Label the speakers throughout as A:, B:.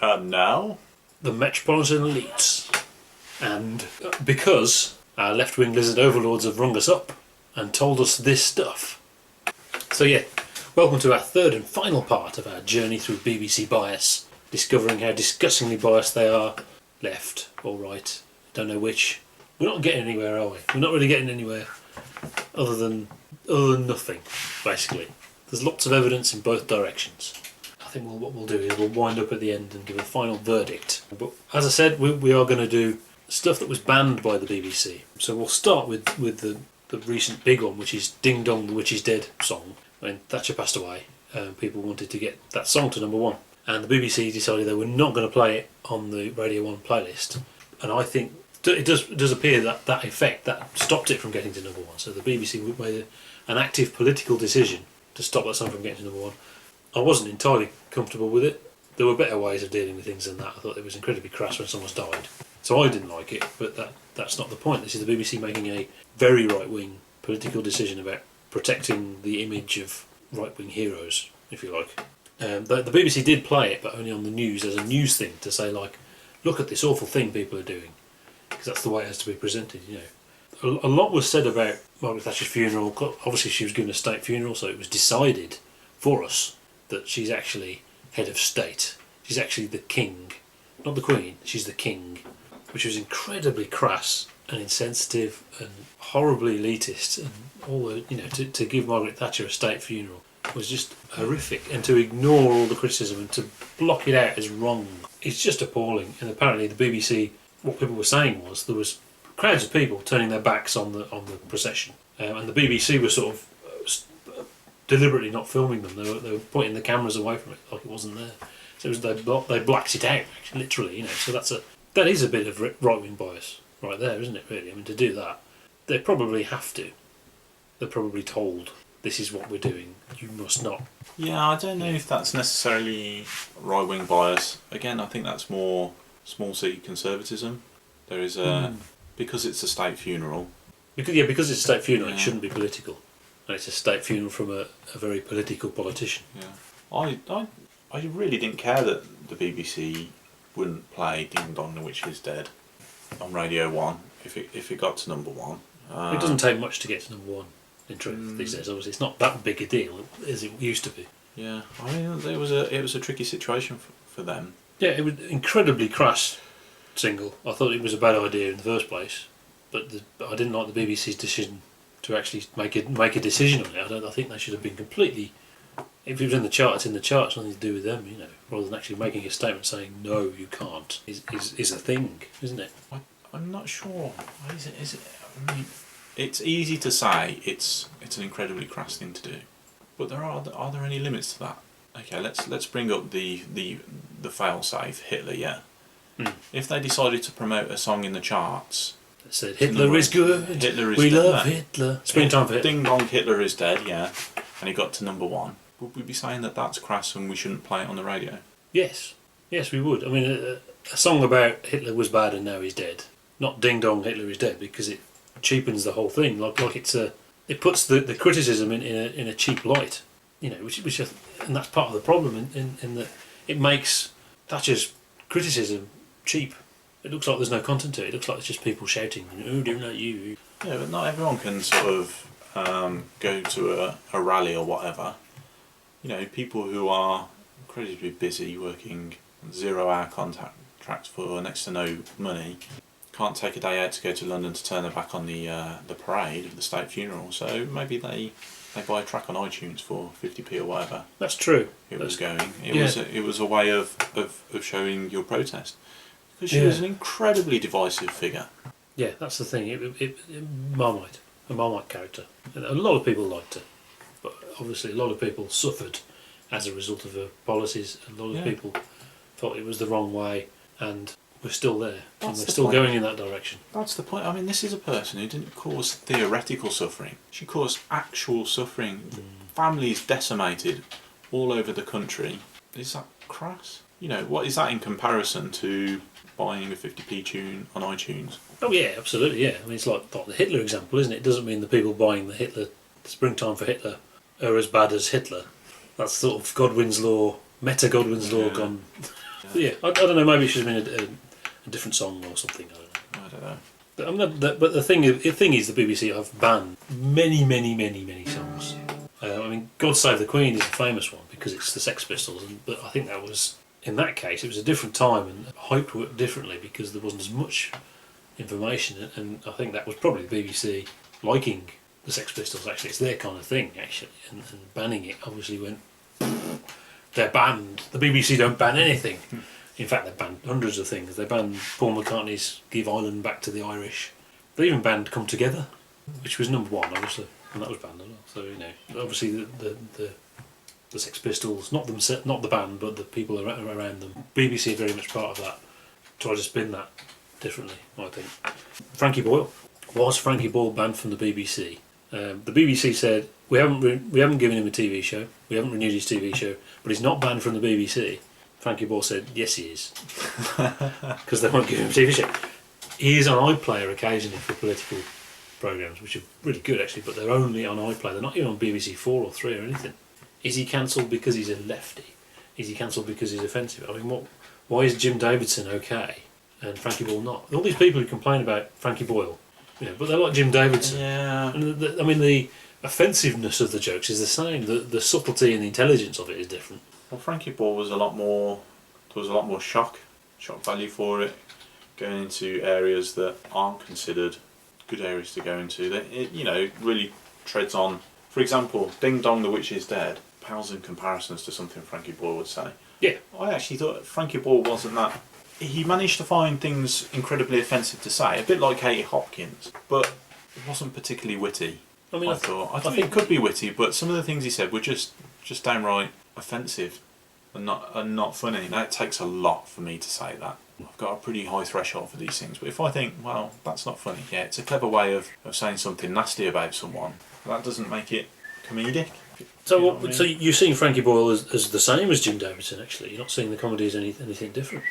A: And now?
B: The Metropolitan elites. And because our left-wing lizard overlords have rung us up and told us this stuff. So yeah, welcome to our third and final part of our journey through BBC bias, discovering how disgustingly biased they are, left or right, don't know which. We're not getting anywhere, are we? We're not really getting anywhere other than nothing, basically. There's lots of evidence in both directions. I think what we'll do is we'll wind up at the end and give a final verdict. But as I said, we are going to do stuff that was banned by the BBC. So we'll start with the recent big one, which is Ding Dong, the Witch is Dead song. When Thatcher passed away, people wanted to get that song to number one. And the BBC decided they were not going to play it on the Radio 1 playlist. And I think it does appear that effect, that stopped it from getting to number one. So the BBC made an active political decision to stop that song from getting to number one. I wasn't entirely comfortable with it. There were better ways of dealing with things than that. I thought it was incredibly crass when someone's died. So I didn't like it, but that's not the point. This is the BBC making a very right-wing political decision about protecting the image of right-wing heroes, if you like. The BBC did play it, but only on the news as a news thing, to say, like, look at this awful thing people are doing. Because that's the way it has to be presented, you know. A lot was said about Margaret Thatcher's funeral. Obviously she was given a state funeral, so it was decided for us that she's actually head of state. She's actually the king. Not the queen, she's the king. Which was incredibly crass and insensitive and horribly elitist, and all the, you know, to give Margaret Thatcher a state funeral was just horrific, and to ignore all the criticism and to block it out as wrong, it's just appalling. And apparently the BBC, what people were saying was there was crowds of people turning their backs on the procession, and the BBC was sort of deliberately not filming them. They were pointing the cameras away from it like it wasn't there. So it was, they blacked it out, actually, literally, you know. So that is a bit of right-wing bias right there, isn't it, really? I mean, to do that, they probably have to. They're probably told, this is what we're doing, you must not.
A: Yeah, I don't know if that's necessarily right-wing bias. Again, I think that's more small city conservatism. There is a... Because it's a state funeral.
B: Because it's a state funeral,
A: Yeah.
B: It shouldn't be political. And it's a state funeral from a very political politician.
A: Yeah. I really didn't care that the BBC wouldn't play Ding Dong, the Witch is Dead on Radio 1 if it got to number one.
B: It doesn't take much to get to number one, in truth, these days. Obviously, it's not that big a deal as it used to be.
A: Yeah, I mean, it was a tricky situation for them.
B: Yeah, it was an incredibly crass single. I thought it was a bad idea in the first place, but I didn't like the BBC's decision to actually make a decision on it. I think they should have been completely... If it was in the charts, nothing to do with them, you know, rather than actually making a statement saying, no, you can't, is a thing, isn't it?
A: I'm not sure. Is it? I mean, it's easy to say it's an incredibly crass thing to do, but are there any limits to that? Okay, let's bring up the fail-safe Hitler. Yeah, if they decided to promote a song in the charts,
B: that said Hitler is good.
A: Hitler is
B: we
A: dead,
B: love Hitler. Springtime for Hitler.
A: Ding Dong, Hitler is dead. Yeah, and he got to number one. Would we be saying that that's crass and we shouldn't play it on the radio?
B: Yes, we would. I mean, a song about Hitler was bad and now he's dead. Not Ding Dong, Hitler is dead, because it cheapens the whole thing. Like it puts the criticism in a cheap light. You know, which and that's part of the problem in that it makes Thatcher's criticism cheap. It looks like there's no content to it. It looks like it's just people shouting, "Oh, don't like you."
A: Yeah, but not everyone can sort of go to a rally or whatever. You know, people who are incredibly busy working 0-hour contracts for next to no money can't take a day out to go to London to turn their back on the parade of the state funeral. So maybe they buy a track on iTunes for 50p or whatever.
B: That's true.
A: It was a way of showing your protest, because she was an incredibly divisive figure.
B: Yeah, that's the thing. A Marmite character. And a lot of people liked her. But obviously a lot of people suffered as a result of her policies. A lot of people thought it was the wrong way, and we're still there. And we're still going in that direction.
A: That's the point. I mean, this is a person who didn't cause theoretical suffering. She caused actual suffering. Families decimated all over the country. Is that crass? You know, what is that in comparison to buying a 50p tune on iTunes?
B: Oh yeah, absolutely, yeah. I mean, it's like the Hitler example, isn't it? It doesn't mean the people buying the Springtime for Hitler are as bad as Hitler. That's sort of Godwin's law, meta Godwin's law gone But yeah, I don't know. Maybe it should have been a different song or something.
A: I don't know.
B: But the thing is, the BBC have banned many songs. I mean, "God Save the Queen" is a famous one because it's the Sex Pistols, but I think that was, in that case, it was a different time and hyped worked differently because there wasn't as much information, and I think that was probably the BBC liking the Sex Pistols. Actually, it's their kind of thing, actually, and banning it obviously went. They're banned. The BBC don't ban anything. In fact, they banned hundreds of things. They banned Paul McCartney's "Give Ireland Back to the Irish." They even banned "Come Together," which was number one, obviously, and that was banned as well. So obviously the Sex Pistols, not the band, but the people around them. BBC are very much part of that. Try to spin that differently, I think. Frankie Boyle. Was Frankie Boyle banned from the BBC? The BBC said we haven't given him a TV show. We haven't renewed his TV show, but he's not banned from the BBC. Frankie Boyle said yes, he is, because they won't give him a TV show. He is on iPlayer occasionally for political programmes, which are really good actually, but they're only on iPlayer. They're not even on BBC 4 or 3 or anything. Is he cancelled because he's a lefty? Is he cancelled because he's offensive? I mean, why is Jim Davidson okay and Frankie Boyle not? All these people who complain about Frankie Boyle, but they're like Jim Davidson.
A: Yeah.
B: And the offensiveness of the jokes is the same. The subtlety and the intelligence of it is different.
A: Well, Frankie Boyle was a lot more. There was a lot more shock value for it, going into areas that aren't considered good areas to go into. It really treads on. For example, "Ding Dong, the Witch is Dead" pales in comparisons to something Frankie Boyle would say.
B: Yeah.
A: I actually thought Frankie Boyle wasn't that. He managed to find things incredibly offensive to say, a bit like Katie Hopkins, but it wasn't particularly witty. I mean, I thought it could be witty, but some of the things he said were just downright offensive and not funny. Now, it takes a lot for me to say that. I've got a pretty high threshold for these things, but if I think, well, that's not funny, yeah, it's a clever way of saying something nasty about someone, that doesn't make it comedic.
B: So you're seeing Frankie Boyle as the same as Jim Davidson, actually. You're not seeing the comedy as anything different.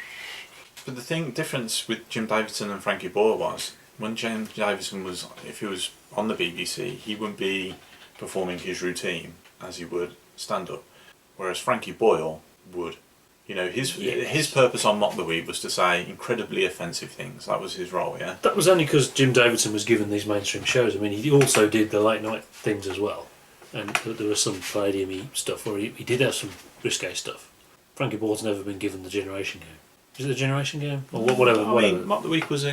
A: But the difference with Jim Davidson and Frankie Boyle was, when Jim Davidson was, if he was on the BBC, he wouldn't be performing his routine as he would stand up, whereas Frankie Boyle would. His purpose on Mock the Week was to say incredibly offensive things. That was his role, yeah?
B: That was only because Jim Davidson was given these mainstream shows. I mean, he also did the late night things as well. And there was some Palladium-y stuff where he did have some risque stuff. Frankie Boyle's never been given the Generation Game. Is it the Generation Game? Or whatever?
A: I mean, Mock the Week was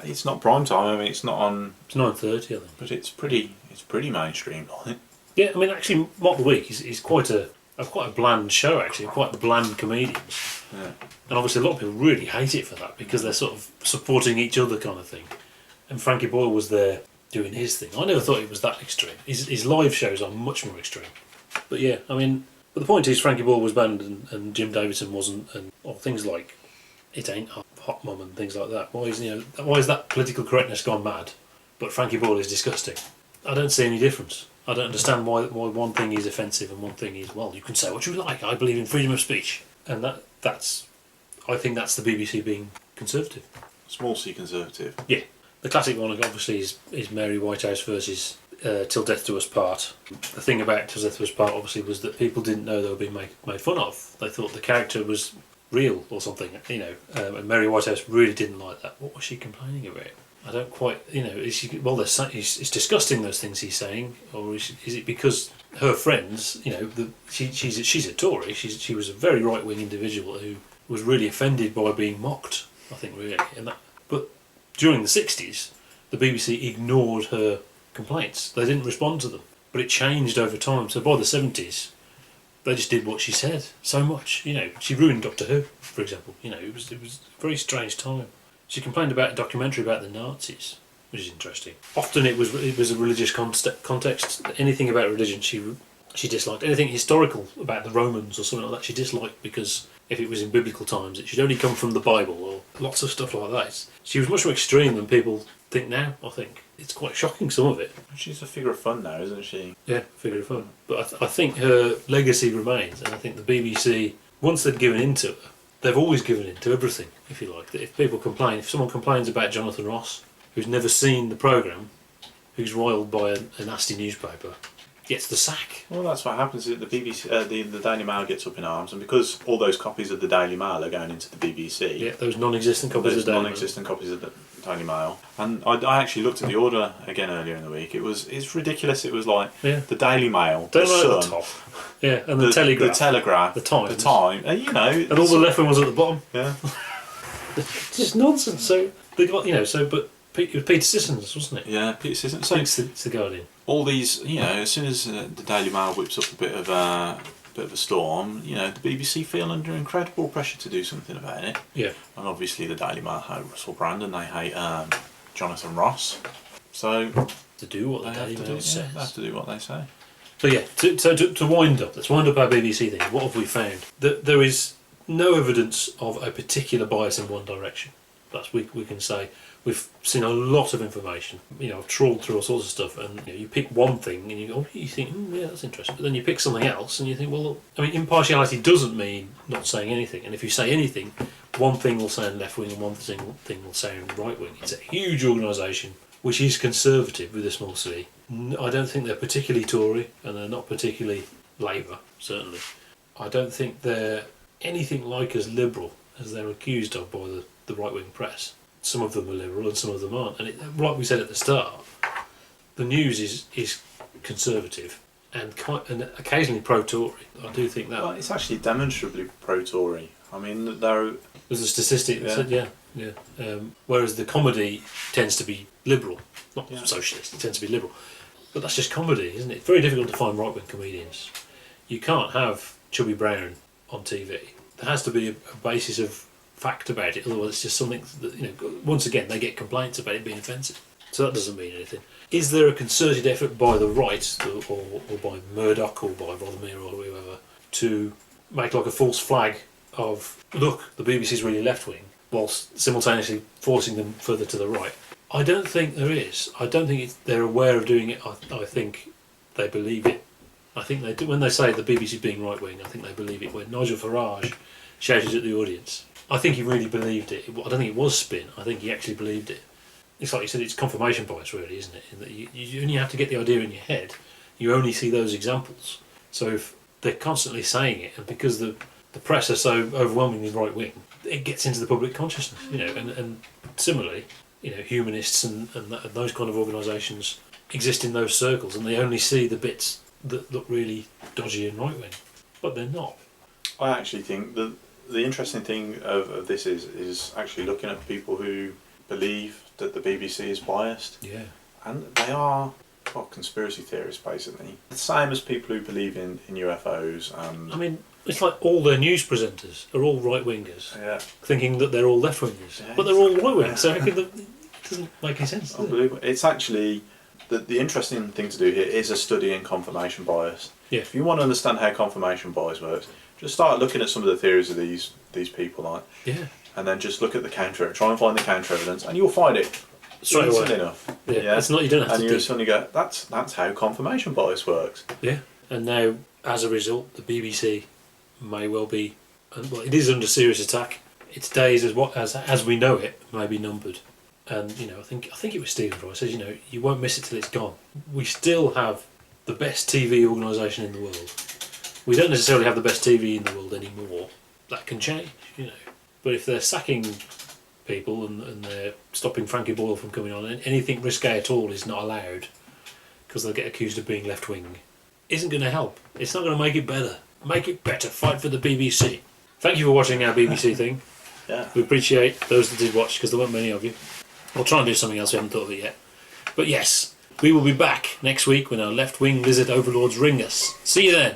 A: it's not prime time. I mean, it's not on.
B: It's 9:30, I think.
A: But it's pretty mainstream, I think.
B: Yeah, I mean, actually, Mock the Week is quite a bland show, actually, quite bland comedians.
A: Yeah.
B: And obviously a lot of people really hate it for that because they're sort of supporting each other kind of thing. And Frankie Boyle was there doing his thing. I never thought it was that extreme. His live shows are much more extreme. But yeah, I mean, but the point is Frankie Boyle was banned and Jim Davidson wasn't, and things like "It Ain't Hot Mum" and things like that. Why is that political correctness gone mad? But Frankie Boyle is disgusting. I don't see any difference. I don't understand why one thing is offensive and one thing is, well, you can say what you like. I believe in freedom of speech, and I think that's the BBC being conservative.
A: Small C conservative.
B: Yeah, the classic one obviously is Mary Whitehouse versus Till Death Do Us Part. The thing about Till Death Do Us Part obviously was that people didn't know they were being made fun of. They thought the character was real or something, and Mary Whitehouse really didn't like that. What was she complaining about? I don't quite, it's disgusting those things he's saying, or is it because her friends, she's a Tory, she was a very right-wing individual who was really offended by being mocked, I think, really. But during the 60s, the BBC ignored her complaints. They didn't respond to them. But it changed over time. So by the 70s, they just did what she said so much. She ruined Doctor Who, for example. It was a very strange time. She complained about a documentary about the Nazis, which is interesting. Often it was a religious context. Anything about religion she disliked. Anything historical about the Romans or something like that she disliked, because if it was in biblical times it should only come from the Bible, or lots of stuff like that. She was much more extreme than people think now, I think. It's quite shocking, some of it.
A: She's a figure of fun now, isn't she?
B: Yeah, figure of fun. But I think her legacy remains, and I think the BBC, once they'd given in to her, they've always given in to everything, if you like. If someone complains about Jonathan Ross, who's never seen the programme, who's roiled by a nasty newspaper, gets the sack.
A: Well, that's what happens. The BBC, the Daily Mail gets up in arms, and because all those copies of the Daily Mail are going into the BBC.
B: Yeah, those non-existent copies of the Daily Mail.
A: Non-existent copies of the Daily Mail. And I actually looked at the order again earlier in the week. It's ridiculous. It was like the Daily Mail, the Sun,
B: at the top. Yeah, and the Telegraph.
A: The Telegraph.
B: The Times.
A: The Time. And
B: all the left wing was at the bottom.
A: Yeah.
B: It's just nonsense. So they got, but it was Peter Sissons, wasn't it?
A: Yeah, Peter Sissons. So
B: it's the Guardian.
A: All these, as soon as the Daily Mail whips up a bit of a storm, the BBC feel under incredible pressure to do something about it.
B: Yeah.
A: And obviously the Daily Mail hate Russell Brand and they hate Jonathan Ross. So
B: to do what the Daily Mail says.
A: Yeah, they have to do what they say.
B: So yeah, to wind up, let's wind up our BBC thing. What have we found? That there is no evidence of a particular bias in one direction. That's we can say. We've seen a lot of information. I've trawled through all sorts of stuff, and you pick one thing and you think, yeah, that's interesting. But then you pick something else, and you think, well, impartiality doesn't mean not saying anything. And if you say anything, one thing will sound left wing and one thing will sound right wing. It's a huge organisation which is conservative with a small c. I don't think they're particularly Tory, and they're not particularly Labour. Certainly, I don't think they're anything like as liberal as they're accused of by the right wing press. Some of them are liberal and some of them aren't. And like we said at the start, the news is conservative and occasionally pro-Tory. I do think that.
A: Well, it's actually demonstrably pro-Tory. There's
B: a statistic that said, yeah. Whereas the comedy tends to be liberal, not socialist. It tends to be liberal. But that's just comedy, isn't it? It's very difficult to find right-wing comedians. You can't have Chubby Brown on TV. There has to be a basis of fact about it, otherwise it's just something that, once again, they get complaints about it being offensive. So that doesn't mean anything. Is there a concerted effort by the right, or by Murdoch, or by Rothermere, or whoever, to make like a false flag of, look, the BBC's really left-wing, whilst simultaneously forcing them further to the right? I don't think there is. I don't think they're aware of doing it. I think they believe it. I think they do. When they say the BBC being right-wing, I think they believe it. When Nigel Farage shouted at the audience, I think he really believed it. I don't think it was spin. I think he actually believed it. It's like you said, it's confirmation bias, really, isn't it? In that you only have to get the idea in your head. You only see those examples. So if they're constantly saying it, and because the press are so overwhelmingly right wing, it gets into the public consciousness. And similarly, humanists and those kind of organisations exist in those circles, and they only see the bits that look really dodgy and right wing, but they're not.
A: I actually think that the interesting thing of this is actually looking at people who believe that the BBC is biased.
B: Yeah.
A: And they are conspiracy theorists, basically. The same as people who believe in UFOs and...
B: it's like all their news presenters are all right-wingers, thinking that they're all left-wingers. Yeah, but they're all right-wingers, so it doesn't make any sense, does it?
A: It's actually... The interesting thing to do here is a study in confirmation bias.
B: Yeah.
A: If you want to understand how confirmation bias works, just start looking at some of the theories of these people, and then just look at the counter, try and find the counter evidence, and you'll find it
B: straight away
A: enough.
B: Yeah. It's not, you don't have
A: and
B: to.
A: you suddenly go, that's how confirmation bias works.
B: Yeah. And now, as a result, the BBC may well be, it is under serious attack. Its days as we know it may be numbered. And I think it was Stephen Fry says, you won't miss it till it's gone. We still have the best TV organisation in the world. We don't necessarily have the best TV in the world anymore. That can change, But if they're sacking people and they're stopping Frankie Boyle from coming on, and anything risque at all is not allowed because they'll get accused of being left wing, isn't going to help. It's not going to make it better. Make it better. Fight for the BBC. Thank you for watching our BBC thing.
A: Yeah.
B: We appreciate those that did watch, because there weren't many of you. We'll try and do something else, we haven't thought of it yet. But yes, we will be back next week when our left-wing lizard overlords ring us. See you then.